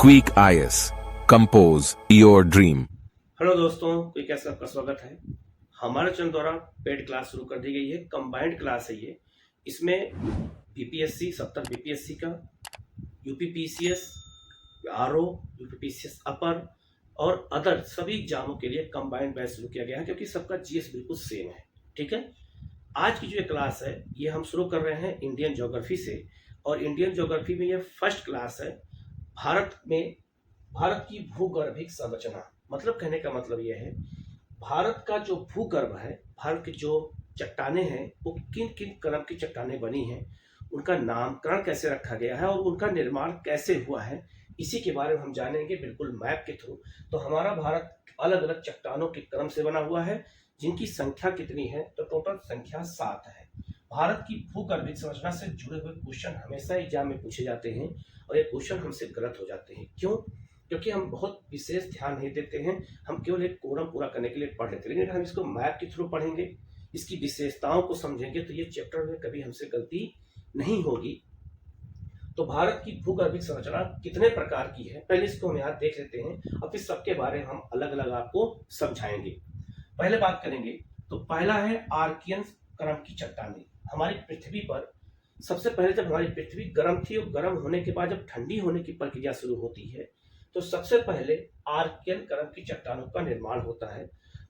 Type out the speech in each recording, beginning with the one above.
Tweak IS. Compose your dream. Hello दोस्तों, कोई कैसा आपका स्वागत है। हमारे चैनल द्वारा पेड क्लास शुरू कर दी गई है। कंबाइंड क्लास है ये। इसमें बीपीएससी 70 बीपीएससी का, यूपीपीसीएस, आरओ, यूपीपीसीएस अपर और अदर सभी एग्जामों के लिए कंबाइंड बैच शुरू किया गया है, क्योंकि सबका जीएस बिल्कुल सेम है। ठीक है, आज की जो ये क्लास है ये हम शुरू कर रहे हैं इंडियन ज्योग्राफी से, और इंडियन ज्योग्राफी में ये फर्स्ट क्लास है। भारत की भूगर्भिक संरचना, मतलब कहने का मतलब यह है भारत का जो भूगर्भ है, भारत की जो चट्टानें हैं वो किन किन क्रम की चट्टानें बनी हैं, उनका नामकरण कैसे रखा गया है और उनका निर्माण कैसे हुआ है, इसी के बारे में हम जानेंगे बिल्कुल मैप के थ्रू। तो हमारा भारत अलग अलग चट्टानों के क्रम से बना हुआ है, जिनकी संख्या कितनी है, तो टोटल संख्या 7 है। भारत की भूगर्भिक संरचना से जुड़े हुए क्वेश्चन हमेशा एग्जाम में पूछे जाते हैं, और ये क्वेश्चन हमसे गलत हो जाते हैं। क्यों? क्योंकि हम बहुत विशेष ध्यान नहीं देते हैं, हम केवल एक कोरम पूरा करने के लिए पढ़ लेते हैं। लेकिन हम इसको मैप के थ्रू पढ़ेंगे, इसकी विशेषताओं को समझेंगे, तो ये चैप्टर में कभी हमसे गलती नहीं होगी। तो भारत की भूगर्भिक संरचना कितने प्रकार की है, पहले इसको हम यहाँ देख लेते हैं, और फिर सबके बारे में हम अलग अलग आपको समझाएंगे। पहले बात करेंगे तो पहला है आर्कियन क्रम की चट्टानें। हमारी पृथ्वी पर सबसे पहले जब हमारी पृथ्वी गर्म थी, और गर्म होने के बाद जब ठंडी होने की प्रक्रिया शुरू होती है, तो सबसे पहले आर्कियन क्रम की चट्टानों का निर्माण होता है।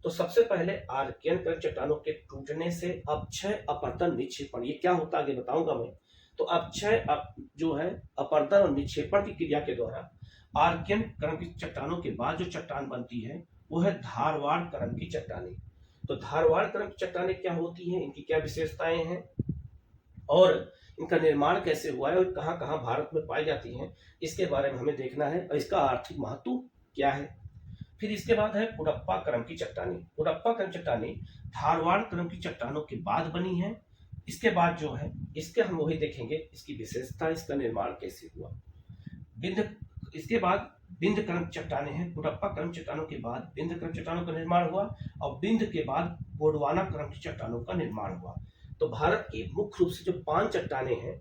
तो सबसे पहले आर्कियन क्रम चट्टानों के टूटने से अपक्षय, अपरदन, निक्षेपण, ये क्या होता है आगे बताऊंगा मैं। तो अपक्षय जो है, अपरदन और निक्षेपण की क्रिया के द्वारा आर्कियन क्रम की चट्टानों के बाद जो चट्टान बनती है वो है धारवाड़ क्रम की चट्टानें। तो धारवाड़ क्रम की चट्टानें क्या होती हैं, इनकी क्या विशेषताएं हैं, और इनका निर्माण कैसे हुआ है, और कहां कहां भारत में पाई जाती हैं, इसके बारे में हमें देखना है, और इसका आर्थिक महत्व क्या है। फिर इसके बाद है कुडप्पा क्रम की चट्टानें। कुडप्पा क्रम चट्टानें धारवाड़ क्रम की चट्टानों के बाद बनी है। इसके बाद जो है, इसके हम वही देखेंगे, इसकी विशेषता, इसका निर्माण कैसे हुआ। इसके बाद बिंद क्रम चट्टानें हैं। कुडप्पा क्रम चट्टानों के बाद बिंद क्रम चट्टानों का निर्माण हुआ, और बिंद के बाद गोंडवाना क्रम की चट्टानों का निर्माण हुआ। तो भारत की मुख्य रूप से जो 5 चट्टानें हैं,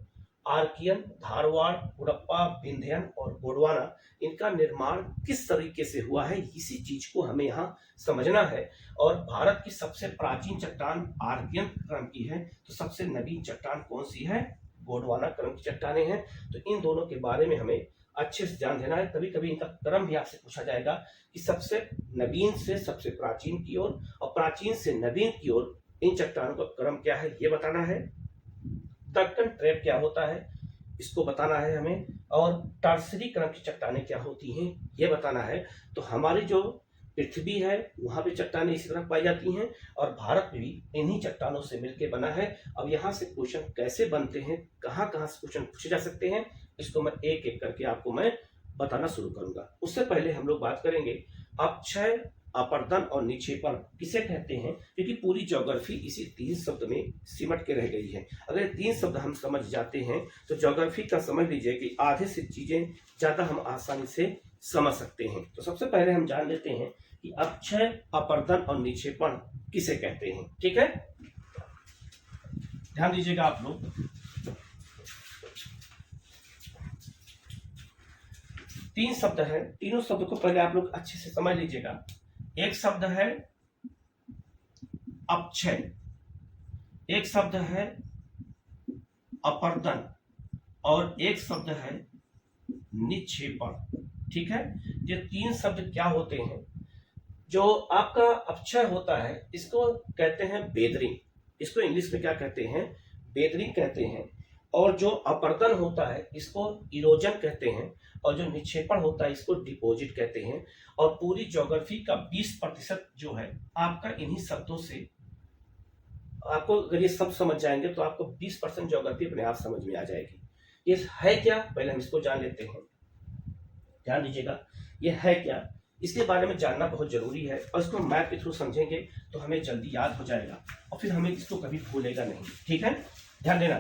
आर्कियन, धारवाड़, कुडप्पा, विंध्यन और गोंडवाना, इनका निर्माण किस तरीके से हुआ है, इसी चीज को हमें यहाँ समझना है। और भारत की सबसे प्राचीन चट्टान आर्कियन क्रम की है, तो सबसे नवीन चट्टान कौन सी है, गोंडवाना क्रम की चट्टानें हैं। तो इन दोनों के बारे में हमें अच्छे से ध्यान देना है। कभी कभी इनका क्रम भी आपसे पूछा जाएगा कि सबसे नवीन से सबसे प्राचीन की ओर, और प्राचीन से नवीन की ओर इन चट्टानों का क्रम क्या है, ये बताना है। दक्कन ट्रैप क्या होता है, इसको बताना है हमें। और टर्सरी क्रम की चट्टानें क्या होती हैं, ये बताना है। तो हमारी जो पृथ्वी है वहां भी चट्टानें इसी तरह पाई जाती हैं, और भारत भी इन्हीं चट्टानों से मिलकर बना है। अब यहाँ से क्वेश्चन कैसे बनते हैं, कहाँ कहाँ से क्वेश्चन पूछे जा सकते हैं, इसको मैं एक एक करके आपको मैं बताना शुरू करूंगा। उससे पहले हम लोग बात करेंगे अपक्षय, अपरदन और निक्षेपण किसे कहते हैं, क्योंकि पूरी ज्योग्राफी इसी 3 शब्द में सिमट के रह गई है। अगर 3 शब्द हम समझ जाते हैं तो ज्योग्राफी का समझ लीजिए कि आधे से चीजें ज्यादा हम आसानी से समझ सकते हैं। तो सबसे पहले हम जान लेते हैं कि अपक्षय, अपरदन और निक्षेपण किसे कहते हैं। ठीक है, ध्यान दीजिएगा आप लोग। 3 शब्द है, तीनों शब्द को पहले आप लोग अच्छे से समझ लीजिएगा। एक शब्द है अपक्षय, एक शब्द है अपरदन, और एक शब्द है निक्षेपण। ठीक है, ये 3 शब्द क्या होते हैं। जो आपका अपक्षय होता है इसको कहते हैं बेदरिंग, इसको इंग्लिश में क्या कहते हैं, बेदरिंग कहते हैं। और जो अपरदन होता है इसको इरोजन कहते हैं, और जो निक्षेपण होता है इसको डिपॉजिट कहते हैं। और पूरी ज्योग्राफी का 20% जो है आपका इन्हीं शब्दों से, आपको अगर ये सब समझ जाएंगे तो आपको 20% ज्योग्राफी अपने आप समझ में आ जाएगी। ये है क्या, पहले हम इसको जान लेते हैं। ध्यान दीजिएगा, ये है क्या, इसके बारे में जानना बहुत जरूरी है, और इसको मैप के थ्रू समझेंगे तो हमें जल्दी याद हो जाएगा, और फिर हमें इसको कभी भूलेगा नहीं। ठीक है, ध्यान देना।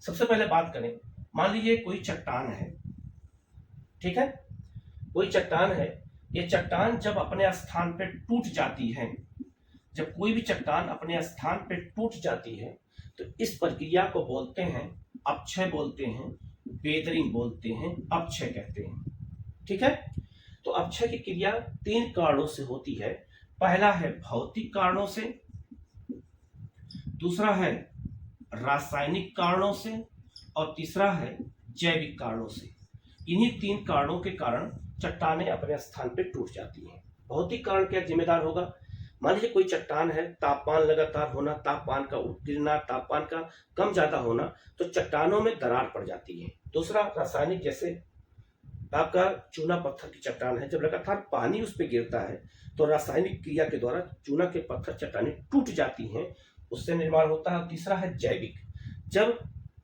सबसे पहले बात करें, मान लीजिए कोई चट्टान है। ठीक है, कोई चट्टान है, ये चट्टान जब अपने स्थान पे टूट जाती है, जब कोई भी चट्टान अपने स्थान पे टूट जाती है, तो इस प्रक्रिया को बोलते हैं अपक्षय बोलते हैं, बेदरिंग बोलते हैं, अपक्षय कहते हैं। ठीक है, तो अपक्षय की क्रिया 3 कारणों से होती है। पहला है भौतिक कारणों से, दूसरा है रासायनिक कारणों से, और तीसरा है जैविक कारणों से। इन्हीं 3 कारणों के कारण चट्टानें अपने स्थान पर टूट जाती हैं। भौतिक कारण क्या जिम्मेदार होगा? मान लीजिए कोई चट्टान है, तापमान लगातार होना, तापमान का गिरना, तापमान का कम ज्यादा होना, तो चट्टानों में दरार पड़ जाती है। दूसरा रासायनिक, जैसे आपका चूना पत्थर की चट्टान है, जब लगातार पानी उस पर गिरता है तो रासायनिक क्रिया के द्वारा चूना के पत्थर चट्टानें टूट जाती हैं, उससे निर्माण होता है। तीसरा है जैविक, जब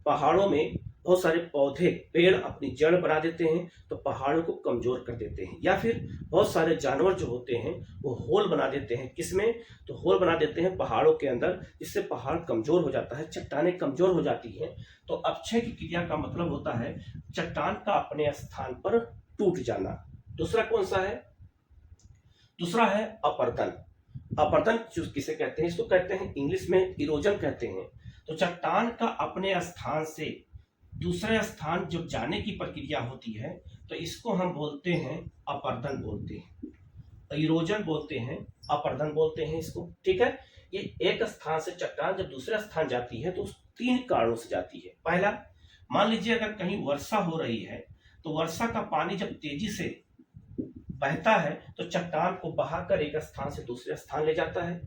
पहाड़ों में बहुत सारे पौधे पेड़ अपनी जड़ बना देते हैं तो पहाड़ों को कमजोर कर देते हैं, या फिर बहुत सारे जानवर जो होते हैं वो होल बना देते हैं। किसमें? तो होल बना देते हैं पहाड़ों के अंदर, जिससे पहाड़ कमजोर हो जाता है, चट्टानें कमजोर हो जाती हैं। तो अपक्षय की क्रिया का मतलब होता है चट्टान का अपने स्थान पर टूट जाना। दूसरा कौन सा है? दूसरा है अपरदन। अपरदन किसे कहते हैं? इसको कहते हैं इंग्लिश में इरोजन कहते हैं। तो चट्टान का अपने स्थान से दूसरे स्थान जब जाने की प्रक्रिया होती है तो इसको हम बोलते हैं अपरदन बोलते हैं, इरोजन बोलते हैं, अपरदन बोलते हैं इसको। ठीक है, ये एक स्थान से चट्टान जब दूसरे स्थान जाती है तो उस 3 कारणों से जाती है। पहला, मान लीजिए अगर कहीं वर्षा हो रही है तो वर्षा का पानी जब तेजी से बहता है तो चट्टान को बहाकर एक स्थान से दूसरे स्थान ले जाता है।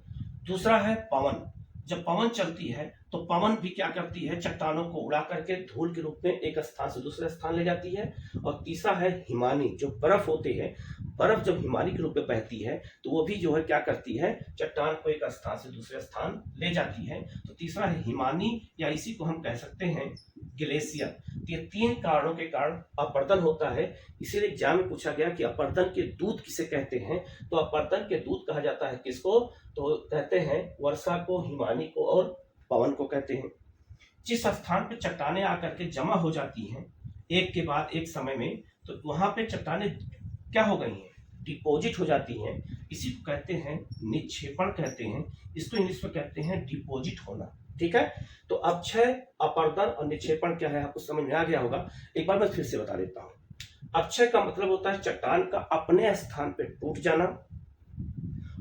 दूसरा है पवन, जब पवन चलती है तो पवन भी क्या करती है? चट्टानों को उड़ा करके धूल के रूप में एक स्थान से दूसरे स्थान ले जाती है। और तीसरा है हिमानी, जो बर्फ होते हैं, बर्फ जब हिमानी के रूप में बहती है तो वो भी जो है क्या करती है? चट्टान को एक स्थान से दूसरे स्थान ले जाती है। तो तीसरा है हिमानी, या इसी को हम कह सकते हैं ग्लेशियर। तो ये 3 कारणों के कारण अपरदन होता है। इसीलिए एग्जाम में पूछा गया कि अपरदन के दूत किसे कहते हैं? तो अपरदन के दूत कहा जाता है किसको? तो कहते हैं वर्षा को, हिमानी को और पवन को कहते हैं। जिस स्थान पे चट्टानें आकर के जमा हो जाती हैं एक के बाद एक समय में, तो वहां पे चट्टानें क्या हो गई हैं? डिपॉजिट हो जाती हैं। इसी को कहते हैं निक्षेपण कहते हैं, इसको इंग्लिश में कहते हैं डिपॉजिट होना। ठीक है, तो अपक्षय, अपरदन और निक्षेपण क्या है आपको समझ में आ गया होगा। एक बार मैं फिर से बता देता हूँ। अपक्षय का मतलब होता है चट्टान का अपने स्थान पे टूट जाना।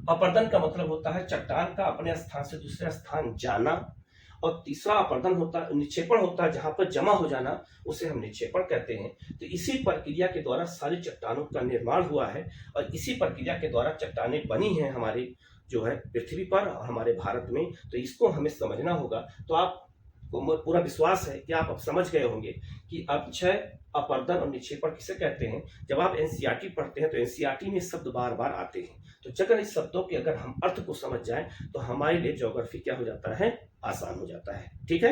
अपरदन का मतलब होता है चट्टान का अपने स्थान से दूसरे स्थान जाना। और तीसरा अपरदन होता है, निक्षेपण होता है जहां पर जमा हो जाना, उसे हम निक्षेपण कहते हैं। तो इसी प्रक्रिया के द्वारा सारी चट्टानों का निर्माण हुआ है और इसी प्रक्रिया के द्वारा चट्टानें बनी हैं हमारी जो है पृथ्वी पर, हमारे भारत में। तो इसको हमें समझना होगा। तो आपको पूरा विश्वास है कि आप अब समझ गए होंगे कि अपक्षय, अपरदन और निक्षेपण किसे कहते हैं। जब आप एनसीईआरटी पढ़ते हैं तो एनसीईआरटी में शब्द बार बार आते हैं, तो जगह इस शब्दों के अगर हम अर्थ को समझ जाएं तो हमारे लिए ज्योग्राफी क्या हो जाता है? आसान हो जाता है। ठीक है,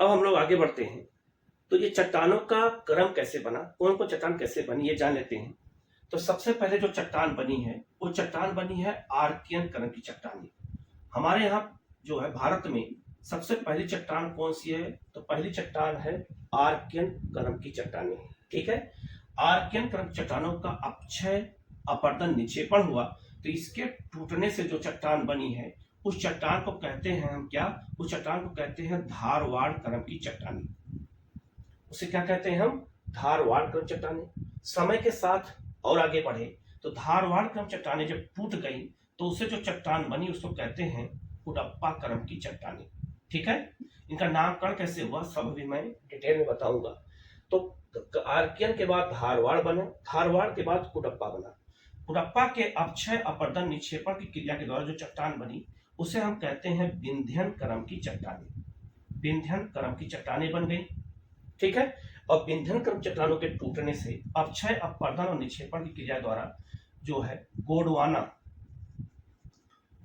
अब हम लोग आगे बढ़ते हैं। तो ये चट्टानों का क्रम कैसे बना, कौन कौन चट्टान कैसे बनी, ये जान लेते हैं। तो सबसे पहले जो चट्टान बनी है वो चट्टान बनी है आर्कियन क्रम की चट्टान। हमारे यहाँ जो है भारत में सबसे पहली चट्टान कौन सी है? तो पहली चट्टान है आर्कियन क्रम की चट्टानें। ठीक है, आर्कियन क्रम चट्टानों का अपक्षय, अपरदन, निक्षेपण हुआ तो इसके टूटने से जो चट्टान बनी है उस चट्टान को कहते हैं हम क्या? उस चट्टान को कहते हैं धारवाड़ क्रम की चट्टानें। उसे क्या कहते हैं हम? धारवाड़ क्रम चट्टानें। समय के साथ और आगे बढ़े तो धारवाड़ क्रम चट्टानें जब टूट गई तो उससे जो चट्टान बनी उसको कहते हैं कुडप्पा क्रम की चट्टानें। ठीक है, इनका नामकरण कैसे हुआ सब भी मैं डिटेल में बताऊंगा। तो आर्कियन के बाद धारवाड़ बना, धारवाड़ के बाद कुडप्पा बना। कुडप्पा के अपक्षय, अपरदन, निक्षेपण की क्रिया के द्वारा जो चट्टान बनी उसे हम कहते हैं विंध्यन क्रम की चट्टानें। विंध्यन क्रम की चट्टानें बन गई। ठीक है, और विंध्यन क्रम चट्टानों के टूटने से अपक्षय, अपरदन और निक्षेपण की क्रिया द्वारा जो है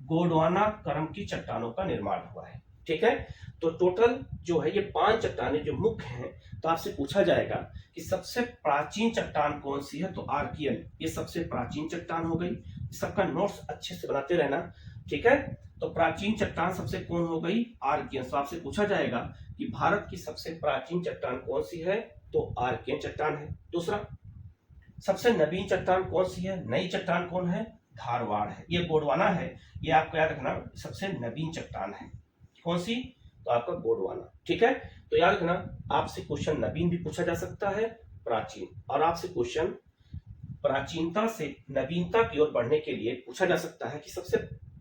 गोंडवाना क्रम की चट्टानों का निर्माण हुआ है। ठीक है, तो टोटल जो है ये 5 चट्टानें जो मुख्य हैं। तो आपसे पूछा जाएगा कि सबसे प्राचीन चट्टान कौन सी है? तो आर्कियन, ये सबसे प्राचीन चट्टान हो गई। सबका नोट्स अच्छे से बनाते रहना। ठीक है, तो प्राचीन चट्टान सबसे कौन हो गई? आर्कियन। तो आपसे पूछा जाएगा कि भारत की सबसे प्राचीन चट्टान कौन सी है? तो आर्कियन चट्टान है। दूसरा, सबसे नवीन चट्टान कौन सी है? नई चट्टान कौन है? धारवाड़ है। ये गोंडवाना है, ये आपको याद रखना, सबसे नवीन चट्टान है। कौन सी? तो तो आपका गोंडवाना। ठीक है, तो याद रखना, आपसे क्वेश्चन नवीन भी पूछा जा सकता है, प्राचीन, और आपसे क्वेश्चन प्राचीनता से नवीनता की ओर बढ़ने के लिए पूछा जा सकता है कि सबसे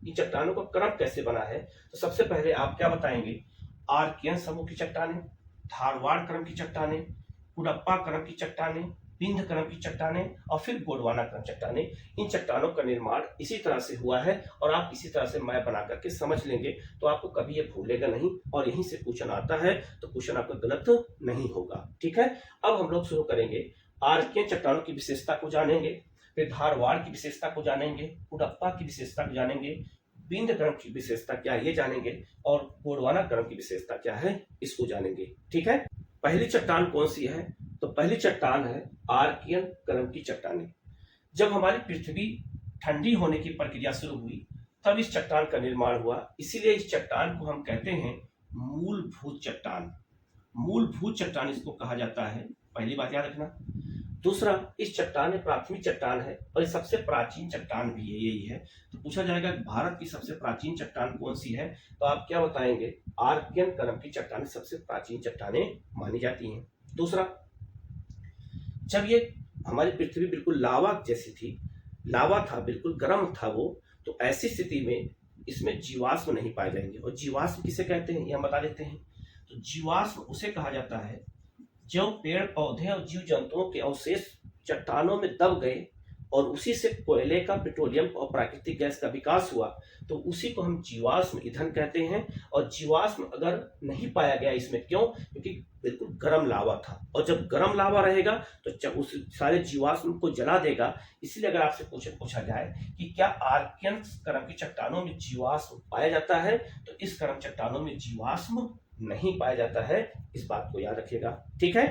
इन चट्टानों का क्रम कैसे बना है। तो सबसे पहले आप क्या बताएंगे, आर्कियन समूह की चट्टानें, धारवाड़ क्रम की चट्टानें, कुडप्पा क्रम की चट्टानें, विंध्य क्रम की चट्टानें और फिर गोंडवाना क्रम चट्टानें। इन चट्टानों का निर्माण इसी तरह से हुआ है और आप इसी तरह से मैप बना करके समझ लेंगे तो आपको कभी ये भूलेगा नहीं और यहीं से क्वेश्चन आता है तो क्वेश्चन आपका गलत नहीं होगा। ठीक है, अब हम लोग शुरू करेंगे, आर्कियन चट्टानों की विशेषता को जानेंगे, फिर धारवाड़ की विशेषता को जानेंगे, कुडप्पा की विशेषता को जानेंगे, विंध्य क्रम की विशेषता क्या है ये जानेंगे और गोंडवाना क्रम की विशेषता क्या है इसको जानेंगे। ठीक है, पहली चट्टान कौन सी है, तो पहली चट्टान है आर्कियन क्रम की चट्टानें। जब हमारी पृथ्वी ठंडी होने की प्रक्रिया शुरू हुई तब इस चट्टान का निर्माण हुआ, इसीलिए इस चट्टान को हम कहते हैं मूलभूत चट्टान। मूलभूत चट्टान इसको कहा जाता है, पहली बात याद रखना। दूसरा, इस चट्टान में प्राथमिक चट्टान है और ये सबसे प्राचीन चट्टान भी है, यही है। तो पूछा जाएगा भारत की सबसे प्राचीन चट्टान कौन सी है, तो आप क्या बताएंगे, आर्कियन क्रम की चट्टान सबसे प्राचीन चट्टानें मानी जाती हैं। दूसरा, जब ये हमारी पृथ्वी बिल्कुल लावा जैसी थी, लावा था, बिल्कुल गर्म था वो, तो ऐसी स्थिति में इसमें जीवाश्म नहीं पाए जाएंगे। और जीवाश्म किसे कहते हैं ये हम बता देते हैं। तो जीवाश्म उसे कहा जाता है जो पेड़ पौधे और जीव जंतुओं के अवशेष चट्टानों में दब गए और उसी से कोयले का, पेट्रोलियम और प्राकृतिक गैस का विकास हुआ, तो उसी को हम जीवाश्म ईंधन कहते हैं। और जीवाश्म अगर नहीं पाया गया इसमें, क्यों, क्योंकि बिल्कुल गर्म लावा था और जब गर्म लावा रहेगा तो उस सारे जीवाश्म को जला देगा। इसलिए अगर आपसे पूछा जाए कि क्या आर्कियन क्रम की चट्टानों में जीवाश्म पाया जाता है, तो इस क्रम चट्टानों में जीवाश्म नहीं पाया जाता है, इस बात को याद रखिएगा। ठीक है,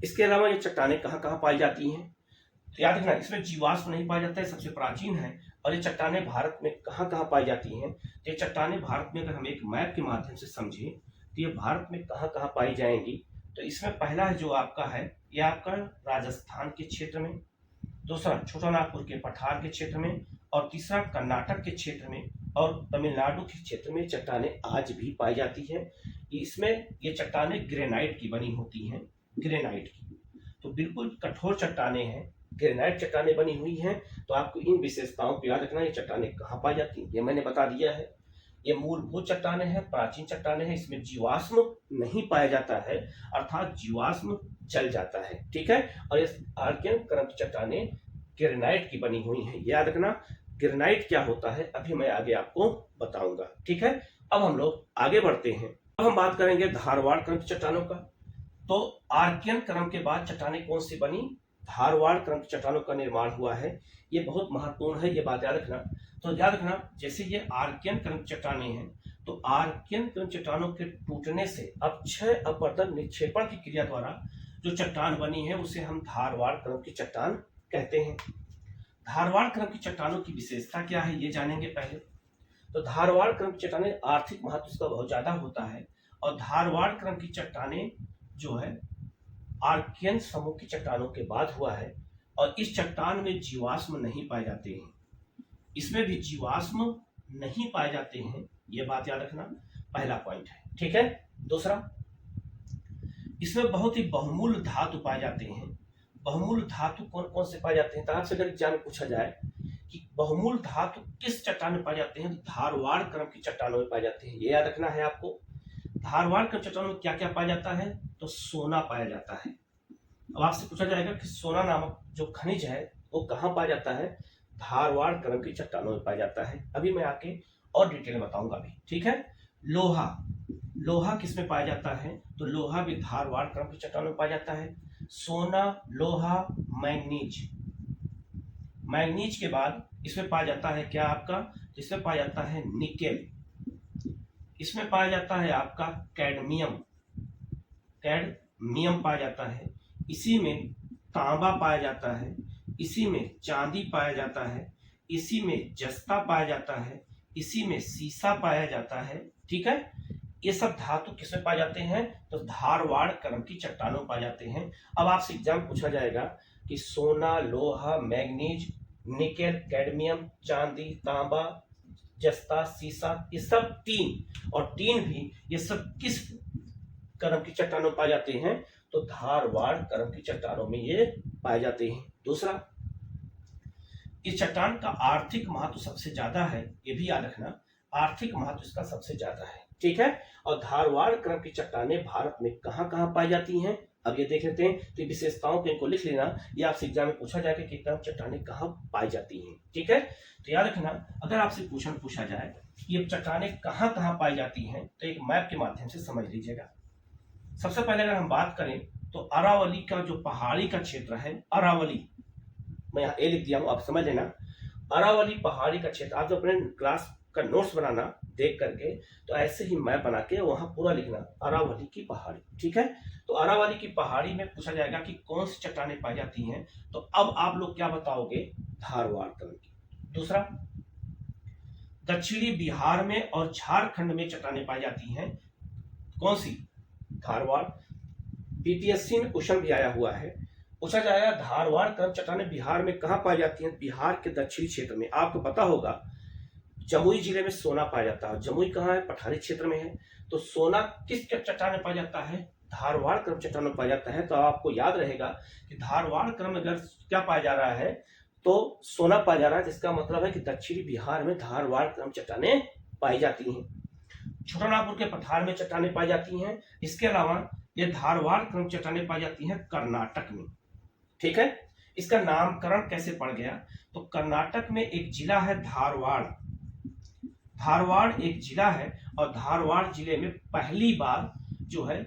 इसके अलावा ये चट्टानें कहाँ कहाँ पाई जाती हैं, तो याद रखना, इसमें जीवाश्म नहीं पाया जाता है, सबसे प्राचीन है। और ये चट्टानें भारत में कहाँ कहाँ पाई जाती हैं, तो ये चट्टानें भारत में अगर हम एक मैप के माध्यम से समझें तो ये भारत में कहाँ कहाँ पाई जाएंगी, तो इसमें पहला है जो आपका है, ये आपका राजस्थान के क्षेत्र में, दूसरा छोटा नागपुर के पठार के क्षेत्र में, और तीसरा कर्नाटक के क्षेत्र में और तमिलनाडु के क्षेत्र में चट्टानें आज भी पाई जाती हैं। इसमें ये चट्टानें ग्रेनाइट की बनी होती हैं, ग्रेनाइट की, तो बिल्कुल कठोर चट्टानें हैं, ग्रेनाइट चट्टानें बनी हुई हैं। तो आपको इन विशेषताओं को याद रखना, ये चट्टानें कहाँ पाई जाती हैं ये मैंने बता दिया है। ये मूलभूत चट्टानें हैं, प्राचीन चट्टानें हैं, इसमें जीवाश्म नहीं पाया जाता है, अर्थात जीवाश्म जल जाता है। ठीक है, और ये आर्कियन क्रम की चट्टानें ग्रेनाइट की बनी हुई हैं, याद रखना। ग्रेनाइट क्या होता है अभी मैं आगे आपको बताऊंगा। ठीक है, अब हम लोग आगे बढ़ते हैं। अब हम बात करेंगे धारवाड़ क्रम की चट्टानों का। तो आर्कियन क्रम के बाद चट्टानें कौन सी बनी, धारवाड़ क्रम की चट्टानों का निर्माण हुआ है। ये बहुत महत्वपूर्ण है, ये बात याद रखना। तो याद रखना, जैसे ये आर्कियन क्रम की चट्टानें हैं, तो आर्कियन क्रम चट्टानों के टूटने से अक्षय अपवर्तन निक्षेपण की क्रिया द्वारा जो चट्टान बनी है उसे हम धारवाड़ क्रम की चट्टान कहते हैं। धारवाड़ क्रम की चट्टानों की विशेषता क्या है ये जानेंगे पहले। तो धारवाड़ क्रम की चट्टानें, आर्थिक महत्व इसका बहुत ज्यादा होता है और धारवाड़ क्रम की चट्टानें जो है आर्कियन समूह की चट्टानों के बाद हुआ है और इस चट्टान में जीवाश्म नहीं पाए जाते हैं, इसमें भी जीवाश्म नहीं पाए जाते हैं, ये बात याद रखना, पहला पॉइंट है। ठीक है, दूसरा, इसमें बहुत ही बहुमूल्य धातु पाए जाते हैं। बहुमूल्य धातु कौन कौन से पाए जाते हैं, तो आपसे अगर एग्जाम में पूछा जाए कि बहुमूल्य धातु किस चट्टान में पाए जाते हैं, तो धारवाड़ क्रम की चट्टानों में पाए जाते हैं, ये याद रखना है आपको। धारवाड़ क्रम चट्टानों में क्या क्या पाया जाता है, तो सोना पाया जाता है। अब आपसे पूछा जाएगा कि सोना नामक जो खनिज है वो कहाँ पाया जाता है, धारवाड़ क्रम की चट्टानों में पाया जाता है। अभी मैं आके और डिटेल में बताऊंगा अभी। ठीक है, लोहा, लोहा किस में पाया जाता है, तो लोहा भी धारवाड़ क्रम की चट्टानों में पाया जाता है। सोना, लोहा, मैग्नीज, मैग्नीज के बाद इसमें पाया जाता है क्या आपका, इसमें पाया जाता है निकेल, इसमें पाया जाता है आपका कैडमियम, कैडमियम पाया जाता है, इसी में तांबा पाया जाता है, इसी में चांदी पाया जाता है, इसी में जस्ता पाया जाता है, इसी में सीसा पाया जाता है। ठीक है, ये सब धातु किसमें पाए जाते हैं, तो धारवाड़ क्रम की चट्टानों पाए जाते हैं। अब आपसे एग्जाम पूछा जाएगा कि सोना, लोहा, मैग्नीज, निकेल, कैडमियम, चांदी, तांबा, जस्ता, सीसा, ये सब टीन, और टीन भी ये सब किस क्रम की चट्टानों में पाए जाते हैं? तो धारवाड़ क्रम की चट्टानों में ये पाए जाते हैं। दूसरा, इस चट्टान का आर्थिक महत्व सबसे ज्यादा है, ये भी याद रखना, आर्थिक महत्व इसका सबसे ज्यादा है, ठीक है। और धारवाड़ क्रम की चट्टानें भारत में कहां कहां पाई जाती हैं, अब ये देख लेते हैं। तो विशेषताओं को इनको लिख लेना, ये आपसे एग्जाम में पूछा जाएगा कि क्रम चट्टानें कहां पाई जाती हैं, ठीक है। तो याद रखना, अगर आपसे क्वेश्चन पूछा जाए कि ये चट्टानें कहां कहां पाई जाती हैं, तो एक मैप के माध्यम से समझ लीजिएगा। सबसे पहले अगर हम बात करें तो अरावली का जो पहाड़ी का क्षेत्र है, अरावली, मैं यहाँ ए लिख दिया हूँ, आप समझ लेना। अरावली पहाड़ी का क्षेत्र, आप जो अपने क्लास का नोट्स बनाना देख करके, तो ऐसे ही मैप बना के वहां पूरा लिखना, अरावली की पहाड़ी, ठीक है। तो अरावली की पहाड़ी में पूछा जाएगा कि कौन सी चट्टानें पाई जाती हैं, तो अब आप लोग क्या बताओगे? धारवाड़ क्रम की। दूसरा, दक्षिणी बिहार में और झारखंड में चट्टानें पाई जाती हैं, कौन सी? धारवाड़। बीपीएससी में क्वेश्चन भी आया हुआ है, पूछा जाएगा धारवाड़ क्रम चट्टानें बिहार में कहां पाई जाती हैं? बिहार के दक्षिणी क्षेत्र में। आपको पता होगा जमुई जिले में सोना पाया जाता है। जमुई कहाँ है? पठारी क्षेत्र में है। तो सोना किस चट्टान में पाया जाता है? धारवाड़ क्रम चट्टान में पाया जाता है। तो आपको याद रहेगा कि धारवाड़ क्रम अगर क्या पाया जा रहा है, तो सोना पाया जा रहा है, जिसका मतलब है कि दक्षिणी बिहार में धारवाड़ क्रम चट्टानें पाई जाती हैं। छोटानागपुर के पठार में चट्टानें पाई जाती हैं। इसके अलावा ये धारवाड़ क्रम चट्टानें पाई जाती हैं कर्नाटक में, ठीक है। इसका नामकरण कैसे पड़ गया? तो कर्नाटक में एक जिला है धारवाड़, धारवाड़ एक जिला है, और धारवाड़ जिले में पहली बार जो है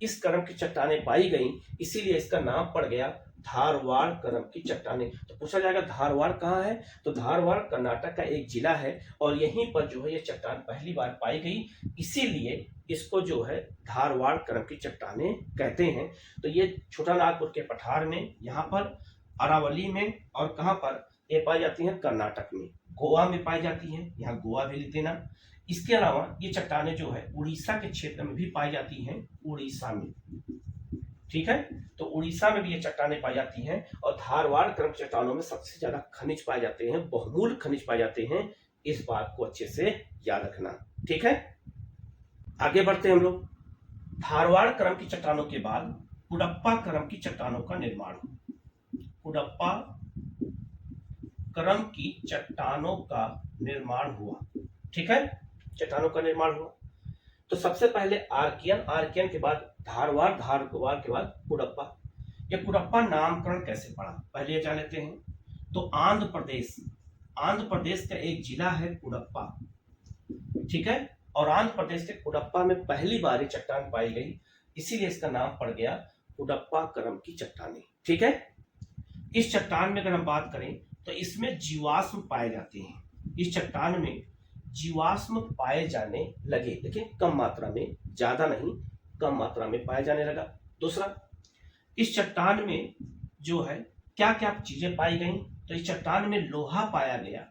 इस क्रम की चट्टानें पाई गई, इसीलिए इसका नाम पड़ गया धारवाड़ क्रम की चट्टानें। तो पूछा जाएगा धारवाड़ कहाँ है? तो धारवाड़ कर्नाटक का एक जिला है, और यहीं पर जो है ये चट्टान पहली बार पाई गई, इसीलिए इसको जो है धारवाड़ क्रम की चट्टानें कहते हैं। तो ये छोटानागपुर के पठार में, यहाँ पर अरावली में, और कहाँ पर ये पाई जाती हैं? कर्नाटक में। गोवा में पाई जाती हैं, यहाँ गोवा भी लिख देना। इसके अलावा ये चट्टानें जो है उड़ीसा के क्षेत्र में भी पाई जाती हैं, उड़ीसा में, ठीक है। तो उड़ीसा में भी ये चट्टानें पाई जाती हैं, और धारवाड़ क्रम चट्टानों में सबसे ज्यादा खनिज पाए जाते हैं, बहुमूल्य खनिज पाए जाते हैं। इस बात को अच्छे से याद रखना, ठीक है। आगे बढ़ते हैं हम लोग। धारवाड़ क्रम की चट्टानों के बाद कुडप्पा क्रम की चट्टानों का निर्माण। कुडप्पा क्रम की चट्टानों का निर्माण हुआ, ठीक है, चट्टानों का निर्माण हुआ। तो सबसे पहले आर्कियन, आर्कियन के बाद धारवाड़, धारवाड़ के बाद कुडप्पा। ये कुडप्पा नामकरण कैसे पड़ा, पहले ये जान लेते हैं। तो आंध्र प्रदेश, आंध्र प्रदेश का एक जिला है कुडप्पा, ठीक है, और आंध्र प्रदेश के कुडप्पा में पहली बार ये चट्टान पाई गई, इसीलिए इसका नाम पड़ गया कुडप्पा क्रम की चट्टानें, ठीक है। इस चट्टान में अगर हम बात करें तो इसमें जीवाश्म पाए जाते हैं। इस चट्टान में जीवाश्म पाए जाने लगे, देखिए कम मात्रा में, ज्यादा नहीं, कम मात्रा में पाया जाने लगा। दूसरा, इस चट्टान में जो है क्या क्या चीजें पाई गई? तो इस चट्टान में लोहा पाया गया,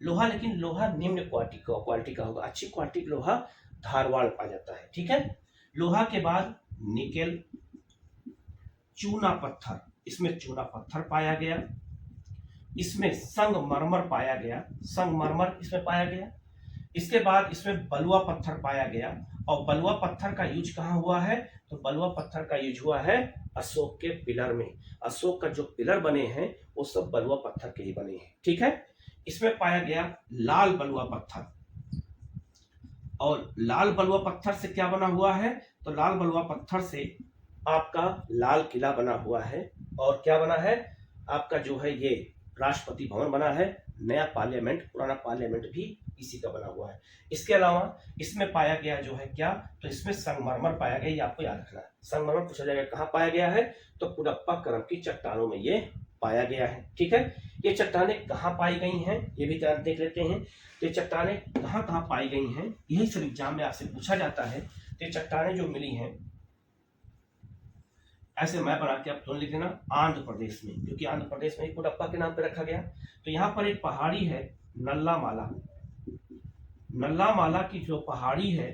लोहा, लेकिन लोहा निम्न क्वालिटी का होगा, अच्छी क्वालिटी का लोहा धारवाड़ पाया जाता है, ठीक है। लोहा के बाद निकेल, चूना पत्थर, इसमें चूना पत्थर पाया गया। इसमें संगमरमर पाया गया, संगमरमर इसमें पाया गया। इसके बाद इसमें बलुआ पत्थर पाया गया, और बलुआ पत्थर का यूज कहाँ हुआ है? तो बलुआ पत्थर का यूज हुआ है अशोक के पिलर में। अशोक का जो पिलर बने हैं वो सब बलुआ पत्थर के ही बने हैं, ठीक है। इसमें पाया गया लाल बलुआ पत्थर, और लाल बलुआ पत्थर से क्या बना हुआ है? तो लाल बलुआ पत्थर से आपका लाल किला बना हुआ है, और क्या बना है? आपका जो है ये राष्ट्रपति भवन बना है, नया पार्लियामेंट, पुराना पार्लियामेंट भी इसी का बना हुआ है। इसके अलावा इसमें पाया गया जो है क्या? तो इसमें संगमरमर पाया गया, ये आपको याद रखना है। संगमरमर पूछा जाएगा कहाँ पाया गया है? तो कुडप्पा क्रम की चट्टानों में ये पाया गया है, ठीक है। ये चट्टानें कहाँ पाई गई हैं ये भी देख लेते हैं। तो ये चट्टानें कहाँ कहाँ पाई गई हैं, यही सब एग्जाम में आपसे पूछा जाता है। तो ये चट्टानें जो मिली हैं, ऐसे मैं बना के आप तुरंत लिख देना आंध्र प्रदेश में, क्योंकि आंध्र प्रदेश में कुडप्पा के नाम पे रखा गया। तो यहाँ पर एक पहाड़ी है नल्लामाला, नल्लामाला की जो पहाड़ी है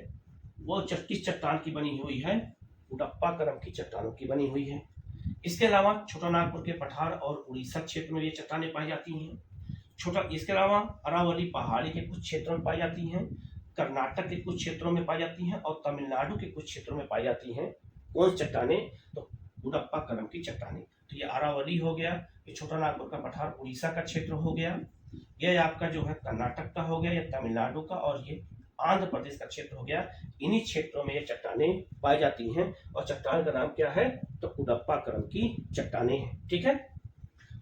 वो किस चट्टान की बनी हुई है? कुडप्पा क्रम की चट्टानों की बनी हुई है। इसके अलावा छोटानागपुर के पठार और उड़ीसा क्षेत्र में ये चट्टानें पाई जाती हैं। छोटा इसके अलावा अरावली पहाड़ी के कुछ क्षेत्रों में पाई जाती हैं, कर्नाटक के कुछ क्षेत्रों में पाई जाती हैं और तमिलनाडु के कुछ क्षेत्रों में पाई जाती हैं। कौन चट्टाने? तो कुडप्पा करम की चट्टाने। तो ये अरावली हो गया, ये छोटा नागपुर का पठार उड़ीसा का क्षेत्र हो गया, ये आपका जो है कर्नाटक का हो गया, ये तमिलनाडु का, और ये आंध्र प्रदेश का क्षेत्र हो गया। इन्हीं क्षेत्रों में ये चट्टाने पाई जाती हैं और चट्टान का नाम क्या है? तो कुडप्पा करम की चट्टाने हैं। ठीक है।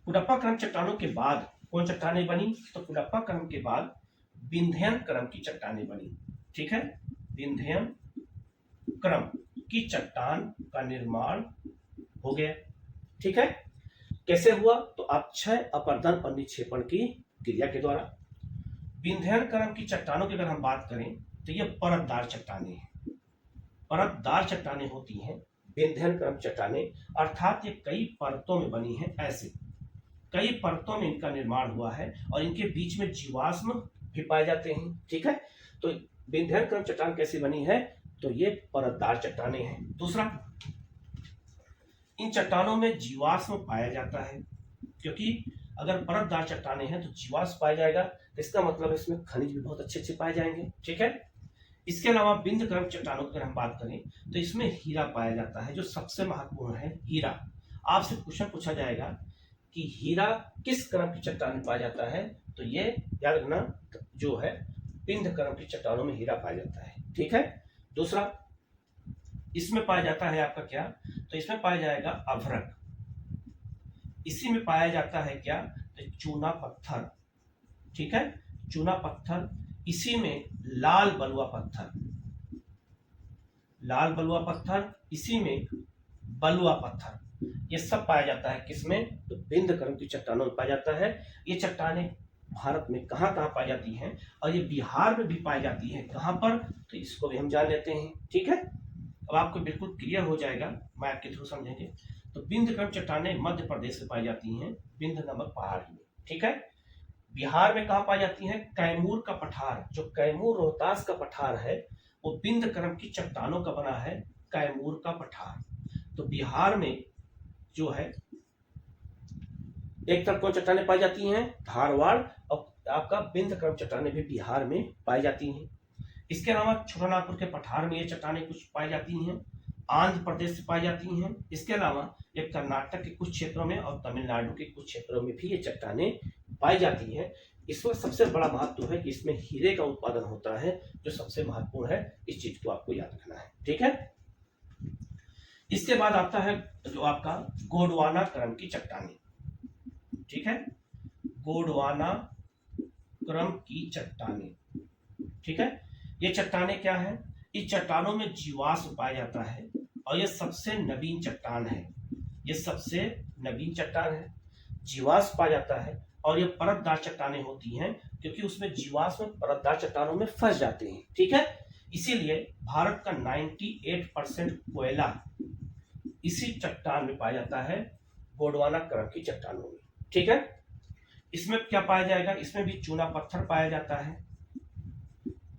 कुडप्पा करम चट्टानों के बाद कौन चट्टाने बनी? तो कुडप्पा करम के बाद विंध्यन करम की चट्टाने बनी। ठीक है। विंध्यन करम की चट्टान का निर्माण हो गया। ठीक है। कैसे हुआ? तो अपक्षय, अपरदन और निक्षेपण की क्रिया के द्वारा। विंध्यन करम की चट्टानों की अगर हम बात करें तो ये परतदार चट्टाने हैं। परतदार चट्टाने होती हैं विंध्यन करम चट्टाने, अर्थात ये कई परतों में बनी हैं। ऐसे कई परतों में इनका निर्माण हुआ है और इनके बीच में जीवाश्म भी पाए जाते हैं। ठीक है। तो विंध्यन करम चट्टान कैसी बनी है? तो ये परतदार चट्टाने हैं। दूसरा, इन चट्टानों में जीवाश्म पाया जाता है, क्योंकि अगर परतदार चट्टाने हैं तो जीवाश्म पाया जाएगा, तो इसका मतलब इसमें खनिज भी बहुत अच्छे अच्छे पाए जाएंगे। ठीक है। इसके अलावा विंध्य करम चट्टानों की अगर हम बात करें तो इसमें हीरा पाया जाता है, जो सबसे महत्वपूर्ण है हीरा। आपसे क्वेश्चन पूछा जाएगा कि हीरा किस करम की चट्टान में पाया जाता है? तो ये याद रखना, जो है विंध्य करम की चट्टानों में हीरा पाया जाता है। ठीक है। दूसरा, इसमें पाया जाता है आपका क्या? तो इसमें पाया जाएगा अभ्रक। इसी में पाया जाता है क्या? तो चूना पत्थर। ठीक है। चूना पत्थर, इसी में लाल बलुआ पत्थर, लाल बलुआ पत्थर, इसी में बलुआ पत्थर, ये सब पाया जाता है किसमें? तो विंध्य करम की चट्टानों में पाया जाता है। ये चट्टाने भारत में कहाँ कहाँ पाई जाती हैं? और ये बिहार में भी पाई जाती है। कहाँ पर? तो इसको भी हम जान लेते हैं। ठीक है। अब आपको बिल्कुल क्लियर हो जाएगा, मैप के थ्रू समझेंगे। तो विंध्य करम चट्टाने मध्य प्रदेश में पाई जाती हैं, विंध्य नामक पहाड़ी में। ठीक है। बिहार में कहाँ पाई जाती हैं? कैमूर का पठार, जो कैमूर रोहतास का पठार है वो विंध्य करम की चट्टानों का बना है, कैमूर का पठार। तो बिहार में जो है एक तरफ कौन चट्टानें पाई जाती हैं? धारवाड़, और आपका विंध्य करम चट्टानें भी बिहार में पाई जाती हैं। इसके अलावा छोटा नागपुर के पठार में ये चट्टानें कुछ पाई जाती हैं, आंध्र प्रदेश से पाई जाती हैं। इसके अलावा ये कर्नाटक के कुछ क्षेत्रों में और तमिलनाडु के कुछ क्षेत्रों में भी ये चट्टानें पाई जाती हैं। इसमें सबसे बड़ा महत्व है कि इसमें हीरे का उत्पादन होता है, जो सबसे महत्वपूर्ण है। इस चीज को आपको याद रखना है। ठीक है। इसके बाद आता है जो आपका गोंडवाना करम की चट्टानें। ठीक है। गोंडवाना करम की चट्टानें। ठीक है। ये चट्टानें क्या है? इस चट्टानों में जीवाश्म पाया जाता है और ये सबसे नवीन चट्टान है। ये सबसे नवीन चट्टान है, जीवाश्म पाया जाता है और ये परतदार चट्टानें होती हैं, क्योंकि उसमें जीवाश्म परतदार चट्टानों में फंस जाते हैं। ठीक है। इसीलिए भारत का 98% कोयला इसी चट्टान में पाया जाता है, गोंडवाना करम की चट्टानों में। ठीक है। इसमें क्या पाया जाएगा? इसमें भी चूना पत्थर पाया जाता है।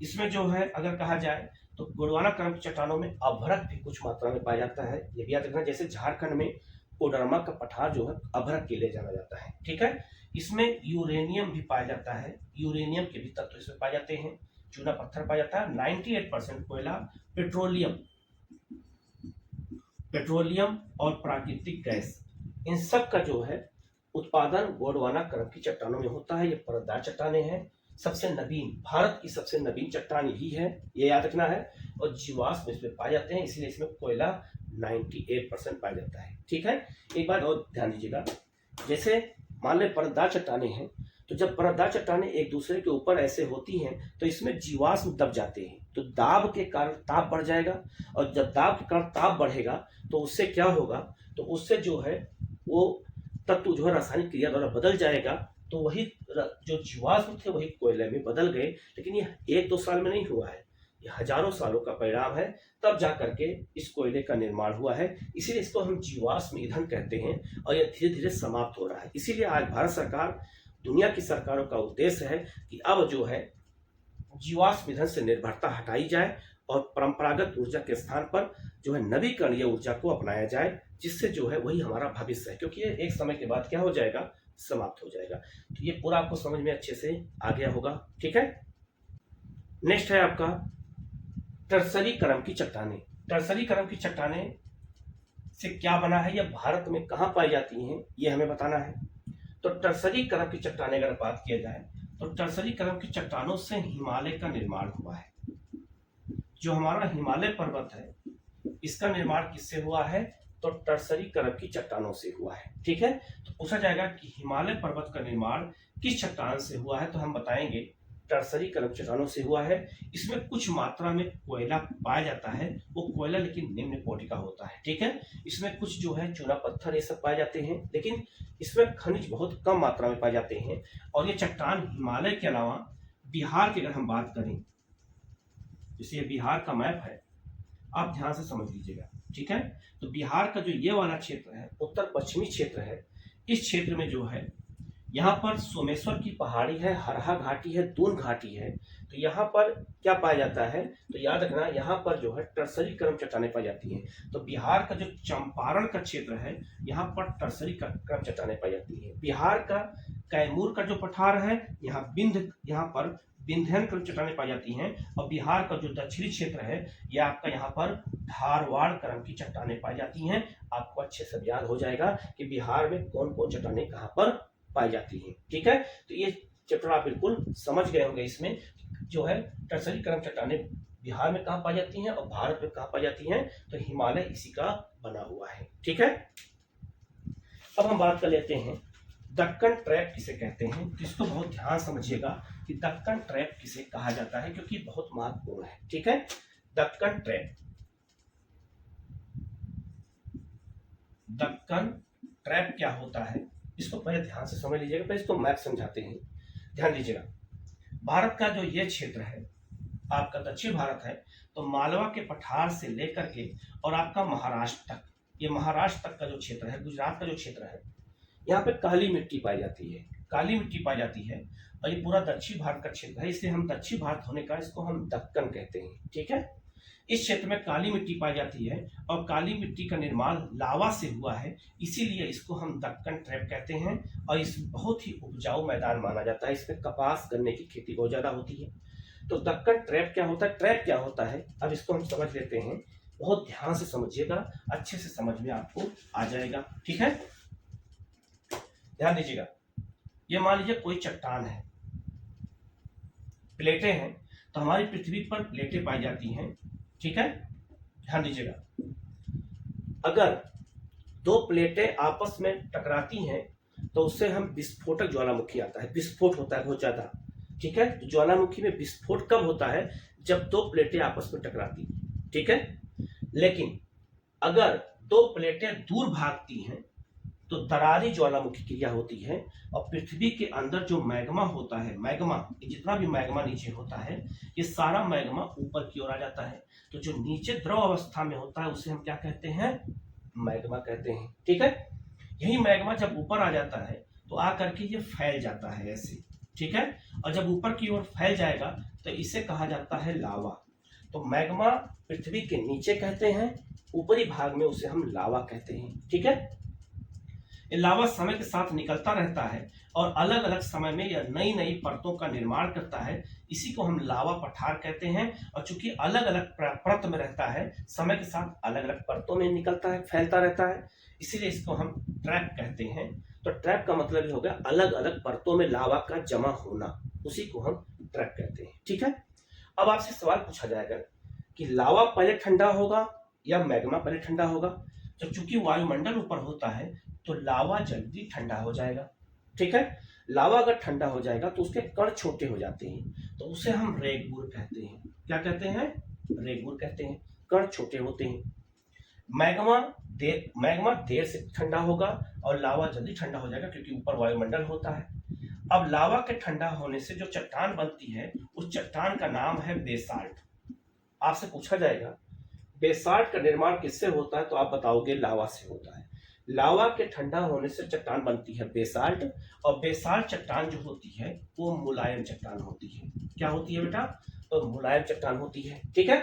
इसमें जो है अगर कहा जाए तो गोंडवाना करम की चट्टानों में अभ्रक भी कुछ मात्रा में पाया जाता है। ये भी याद रखना, जैसे झारखंड में कोडरमा का पठार जो है अभ्रक के लिए जाना जाता है। ठीक है। इसमें यूरेनियम भी पाया जाता है, यूरेनियम के भी तत्व इसमें पाए जाते हैं। चूना पत्थर पाया जाता है। 98% कोयला, पेट्रोलियम और प्राकृतिक गैस, इन सब का जो है उत्पादन गोंडवाना करम की चट्टानों में होता है। ये परतदार चट्टानें हैं, सबसे नवीन, भारत की सबसे नवीन चट्टान यही है, ये याद रखना है। और जीवाश्म इसमें पाए जाते हैं, इसलिए इसमें कोयला 98% पाया जाता है। ठीक है। एक बात और ध्यान दीजिएगा, जैसे मान ले परतदार चट्टानें हैं, तो जब परतदार चट्टानें एक दूसरे के ऊपर ऐसे होती हैं तो इसमें जीवाश्म दब जाते हैं, तो दाब के कारण ताप बढ़ जाएगा, और जब दाब के कारण ताप बढ़ेगा तो उससे क्या होगा? तो उससे जो है वो तत्व जो है रासायनिक क्रिया द्वारा बदल जाएगा, तो वही जो जीवाश्म थे वही कोयले में बदल गए। लेकिन ये 1-2 साल में नहीं हुआ है, ये हजारों सालों का परिणाम है, तब जा करके इस कोयले का निर्माण हुआ है। इसीलिए इसको हम जीवाश्म ईंधन कहते हैं और यह धीरे धीरे समाप्त हो रहा है। इसीलिए आज भारत सरकार, दुनिया की सरकारों का उद्देश्य है कि अब जो है जीवाश्म ईंधन से निर्भरता हटाई जाए और परंपरागत ऊर्जा के स्थान पर जो है नवीकरणीय ऊर्जा को अपनाया जाए, जिससे जो है वही हमारा भविष्य है। क्योंकि ये एक समय के बाद क्या हो जाएगा? समाप्त हो जाएगा। तो ये पूरा आपको समझ में अच्छे से आ गया होगा। ठीक है, नेक्स्ट है आपका टर्सरी क्रम की चट्टानें। टर्सरी क्रम की चट्टानें से क्या बना है, यह भारत में कहाँ पाई जाती हैं, ये हमें बताना है। तो टर्सरी क्रम की चट्टानें अगर बात किया जाए तो टर्सरी क्रम की चट्टानों से हिमालय का निर्माण हुआ है। जो हमारा हिमालय पर्वत है इसका निर्माण किससे हुआ है, तो टर्सरी क्रम की चट्टानों से हुआ है। ठीक है, तो पूछा जाएगा कि हिमालय पर्वत का निर्माण किस चट्टान से हुआ है, तो हम बताएंगे टर्सरी क्रम चट्टानों से हुआ है। इसमें कुछ मात्रा में कोयला पाया जाता है, वो कोयला लेकिन निम्न कोटि का होता है। ठीक है, इसमें कुछ जो है चूना पत्थर ये सब पाए जाते हैं, लेकिन इसमें खनिज बहुत कम मात्रा में पाए जाते हैं। और ये चट्टान हिमालय के अलावा बिहार की अगर हम बात करें, जैसे ये बिहार का मैप है, आप ध्यान से समझ लीजिएगा। ठीक है, तो बिहार का जो ये वाला क्षेत्र है उत्तर पश्चिमी क्षेत्र है, इस क्षेत्र में जो है यहाँ पर सोमेश्वर की पहाड़ी है, हरहा घाटी है, दून घाटी है। तो यहाँ पर क्या पाया जाता है, तो याद रखना यहाँ पर जो है टर्सरी क्रम चट्टानें पाई जाती हैं। तो बिहार का जो चंपारण का क्षेत्र है यहाँ पर टर्सरी क्रम चट्टानें पाई जाती है। बिहार का कैमूर का जो पठार है यहाँ पर विंध्यन क्रम चट्टानें पाई जाती हैं। और बिहार का जो दक्षिणी क्षेत्र है यह आपका यहाँ पर धारवाड़ क्रम की चट्टानें पाई जाती हैं। आपको अच्छे से याद हो जाएगा कि बिहार में कौन कौन चट्टानें कहाँ पर पाई जाती हैं। ठीक है, तो ये चैप्टर आप बिल्कुल समझ गए होंगे। इसमें जो है टर्सरी क्रम चट्टानें बिहार में कहाँ पाई जाती हैं और भारत में कहाँ पाई जाती हैं, तो हिमालय इसी का बना हुआ है। ठीक है, अब हम बात कर लेते हैं दक्कन ट्रैप किसे कहते हैं। तो इसको बहुत ध्यान समझिएगा कि दक्कन ट्रैप किसे कहा जाता है, क्योंकि बहुत महत्वपूर्ण है। ठीक है, दक्कन ट्रैप, दक्कन ट्रैप क्या होता है इसको पहले ध्यान से समझ लीजिएगा। पहले इसको मैप समझाते हैं, ध्यान दीजिएगा। भारत का जो ये क्षेत्र है आपका दक्षिण भारत है, तो मालवा के पठार से लेकर के और आपका महाराष्ट्र तक, ये महाराष्ट्र तक का जो क्षेत्र है, गुजरात का जो क्षेत्र है, यहाँ पे काली मिट्टी पाई जाती है, काली मिट्टी पाई जाती है। और ये पूरा दक्षिण भारत का क्षेत्र है, इसलिए हम दक्षिण भारत होने का इसको हम दक्कन कहते हैं। ठीक है, इस क्षेत्र में काली मिट्टी पाई जाती है और काली मिट्टी का निर्माण लावा से हुआ है, इसीलिए इसको हम दक्कन ट्रैप कहते हैं। और इस बहुत ही उपजाऊ मैदान माना जाता है, इसमें कपास गन्ने की खेती बहुत ज्यादा होती है। तो दक्कन ट्रैप क्या होता है, ट्रैप क्या होता है, अब इसको हम समझ लेते हैं। बहुत ध्यान से समझिएगा, अच्छे से समझ में आपको आ जाएगा। ठीक है, ध्यान दीजिएगा। ये मान लीजिए कोई चट्टान है, प्लेटें हैं, तो हमारी पृथ्वी पर प्लेटें पाई जाती हैं। ठीक है, ध्यान दीजिएगा। अगर दो प्लेटें आपस में टकराती हैं तो उससे हम विस्फोटक ज्वालामुखी आता है, विस्फोट होता है बहुत ज्यादा। ठीक है, तो ज्वालामुखी में विस्फोट कब होता है, जब दो प्लेटें आपस में टकराती हैं। ठीक है, लेकिन अगर दो प्लेटें दूर भागती हैं तो दरारी ज्वालामुखी क्रिया होती है। और पृथ्वी के अंदर जो मैग्मा होता है, मैग्मा, जितना भी मैग्मा नीचे होता है, ये सारा मैग्मा ऊपर की ओर आ जाता है। तो जो नीचे द्रव अवस्था में होता है उसे हम क्या कहते हैं, मैग्मा कहते हैं। ठीक है, यही मैग्मा जब ऊपर आ जाता है तो आकर के ये फैल जाता है ऐसे। ठीक है, और जब ऊपर की ओर फैल जाएगा तो इसे कहा जाता है लावा। तो मैग्मा पृथ्वी के नीचे कहते हैं, ऊपरी भाग में उसे हम लावा कहते हैं। ठीक है, ये लावा समय के साथ निकलता रहता है और अलग अलग समय में यह नई नई परतों का निर्माण करता है, इसी को हम लावा पठार कहते हैं। और चूंकि अलग अलग परत में रहता है, समय के साथ अलग अलग परतों में निकलता है, फैलता रहता है, इसीलिए इसको हम ट्रैप कहते हैं। तो ट्रैप का मतलब ये हो गया अलग अलग परतों में लावा का जमा होना, उसी को हम ट्रैप कहते हैं। ठीक है, अब आपसे सवाल पूछा जाएगा कि लावा पहले ठंडा होगा या मैग्मा पहले ठंडा होगा। तो चूंकि वायुमंडल ऊपर होता है तो लावा जल्दी ठंडा हो जाएगा। ठीक है, लावा अगर ठंडा हो जाएगा तो उसके कण छोटे हो जाते हैं, तो उसे हम रेगुर कहते हैं। क्या कहते हैं, रेगुर कहते हैं, कण छोटे होते हैं। मैग्मा देर से ठंडा होगा और लावा जल्दी ठंडा हो जाएगा क्योंकि ऊपर वायुमंडल होता है। अब लावा के ठंडा होने से जो चट्टान बनती है उस चट्टान का नाम है बेसाल्ट। आपसे पूछा जाएगा बेसाल्ट का निर्माण किससे होता है, तो आप बताओगे लावा से होता है। लावा के ठंडा होने से चट्टान बनती है बेसाल्ट, और बेसाल्ट चट्टान जो होती है वो मुलायम चट्टान होती है। क्या होती है बेटा, तो मुलायम चट्टान होती है। ठीक है,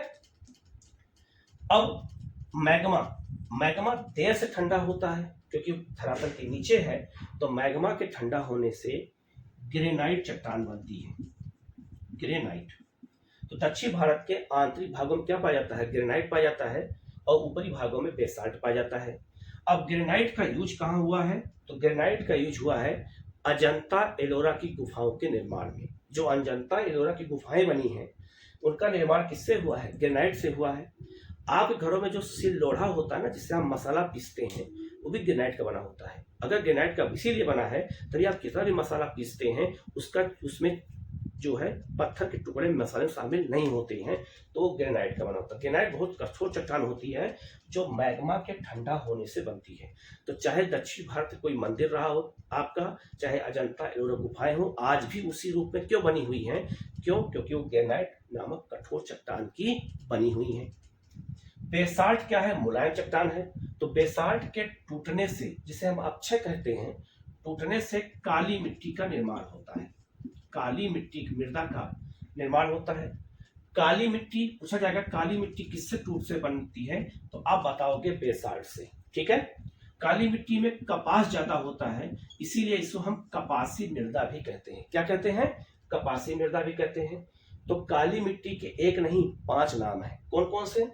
अब मैग्मा देर से ठंडा होता है क्योंकि धरातल के नीचे है, तो मैग्मा के ठंडा होने से ग्रेनाइट चट्टान बनती है, ग्रेनाइट। तो दक्षिण भारत के आंतरिक भागों में क्या पाया जाता है? ग्रेनाइट पाया जाता है, और ऊपरी भागों में बेसाल्ट पाया जाता है। अब ग्रेनाइट का यूज कहाँ हुआ है? तो ग्रेनाइट का यूज हुआ है अजंता एलोरा की गुफाओं के निर्माण में। जो अजंता एलोरा की गुफाएं बनी हैं, उनका निर्माण किससे हुआ है? ग्रेनाइट से हुआ है। आप घरों में जो सिल लोढ़ा होता है ना, जिससे हम मसाला पीसते हैं, वो भी ग्रेनाइट का बना होता है। अगर ग्रेनाइट का इसीलिए बना है, तभी आप कितना भी मसाला पीसते हैं, उसमें जो है पत्थर के टुकड़े मसाले शामिल नहीं होते हैं, तो वो ग्रेनाइट का बना होता है। ग्रेनाइट बहुत कठोर चट्टान होती है, जो मैग्मा के ठंडा होने से बनती है। तो चाहे दक्षिण भारत में कोई मंदिर रहा हो आपका, चाहे अजंता एलोरा गुफाएं हो, आज भी उसी रूप में क्यों बनी हुई हैं? क्यों? क्योंकि वो ग्रेनाइट नामक कठोर चट्टान की बनी हुई है। बेसाल्ट क्या है? मुलायम चट्टान है। तो बेसाल्ट के टूटने से, जिसे हम अक्षय कहते हैं, टूटने से काली मिट्टी का निर्माण होता है। काली मिट्टी, मृदा का निर्माण होता है। काली मिट्टी पूछा जाएगा, काली मिट्टी किससे टूट से बनती है? तो आप बताओगे बेसाल्ट से। ठीक है। काली मिट्टी में कपास ज्यादा होता है, इसीलिए इसको हम कपासी मृदा भी कहते हैं। क्या कहते हैं? कपासी मृदा भी कहते हैं। तो काली मिट्टी के एक नहीं 5 नाम है। कौन कौन से?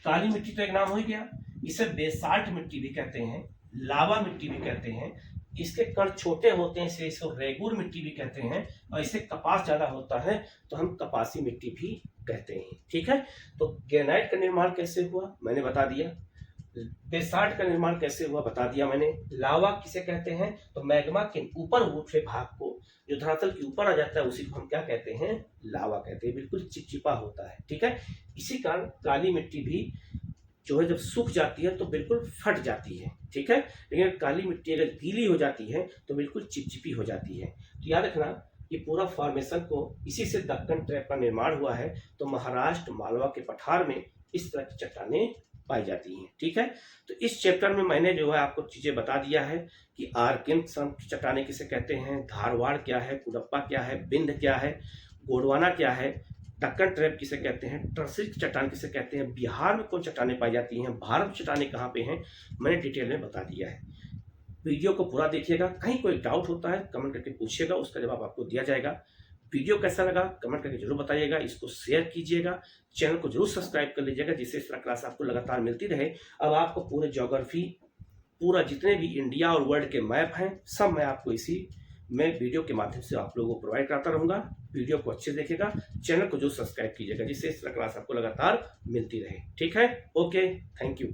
काली मिट्टी तो एक नाम हो ही गया, इसे बेसाल्ट मिट्टी भी कहते हैं, लावा मिट्टी भी कहते हैं। इसके कण छोटे होते हैं, इसलिए इसको रेगुर मिट्टी भी कहते हैं, और इसे कपास ज्यादा होता है तो हम कपासी मिट्टी भी कहते हैं। ठीक है। तो ग्रेनाइट का निर्माण कैसे हुआ मैंने बता दिया, बेसाल्ट का निर्माण कैसे हुआ बता दिया मैंने। लावा किसे कहते हैं? तो मैग्मा के ऊपर उठे भाग को, जो धरातल के ऊपर आ जाता है, उसी को हम क्या कहते हैं? लावा कहते हैं। बिल्कुल चिपचिपा होता है। ठीक है। इसी कारण काली मिट्टी भी जो है जब सूख जाती है तो बिल्कुल फट जाती है। ठीक है। लेकिन काली मिट्टी अगर गीली हो जाती है तो बिल्कुल चिपचिपी हो जाती है। तो याद रखना, ये पूरा फॉर्मेशन को इसी से दक्कन ट्रैप का निर्माण हुआ है। तो महाराष्ट्र मालवा के पठार में इस तरह की चट्टानें पाई जाती हैं। ठीक है। तो इस चैप्टर में मैंने जो है आपको चीजें बता दिया है कि आर्किन चट्टानें किसे कहते हैं, धारवाड़ क्या है, कुडप्पा क्या है, बिंद क्या है, गोंडवाना क्या है, दक्कन ट्रैप किसे कहते हैं, टर्सिक चट्टान किसे कहते हैं, बिहार में कौन चट्टानें पाई जाती हैं, भारत में चट्टानें कहाँ पे हैं, मैंने डिटेल में बता दिया है। वीडियो को पूरा देखिएगा। कहीं कोई डाउट होता है कमेंट करके पूछिएगा, उसका जवाब आपको दिया जाएगा। वीडियो कैसा लगा कमेंट करके जरूर बताइएगा। इसको शेयर कीजिएगा, चैनल को जरूर सब्सक्राइब कर लीजिएगा, जिससे इस तरह क्लास आपको लगातार मिलती रहे। अब आपको पूरे ज्योग्राफी, पूरा जितने भी इंडिया और वर्ल्ड के मैप हैं, सब मैं आपको इसी मैं वीडियो के माध्यम से आप लोगों को प्रोवाइड करता रहूंगा। वीडियो को अच्छे से देखिएगा, चैनल को जो सब्सक्राइब कीजिएगा, जिससे इस तरह क्लास आपको लगातार मिलती रहे। ठीक है। Okay, thank you.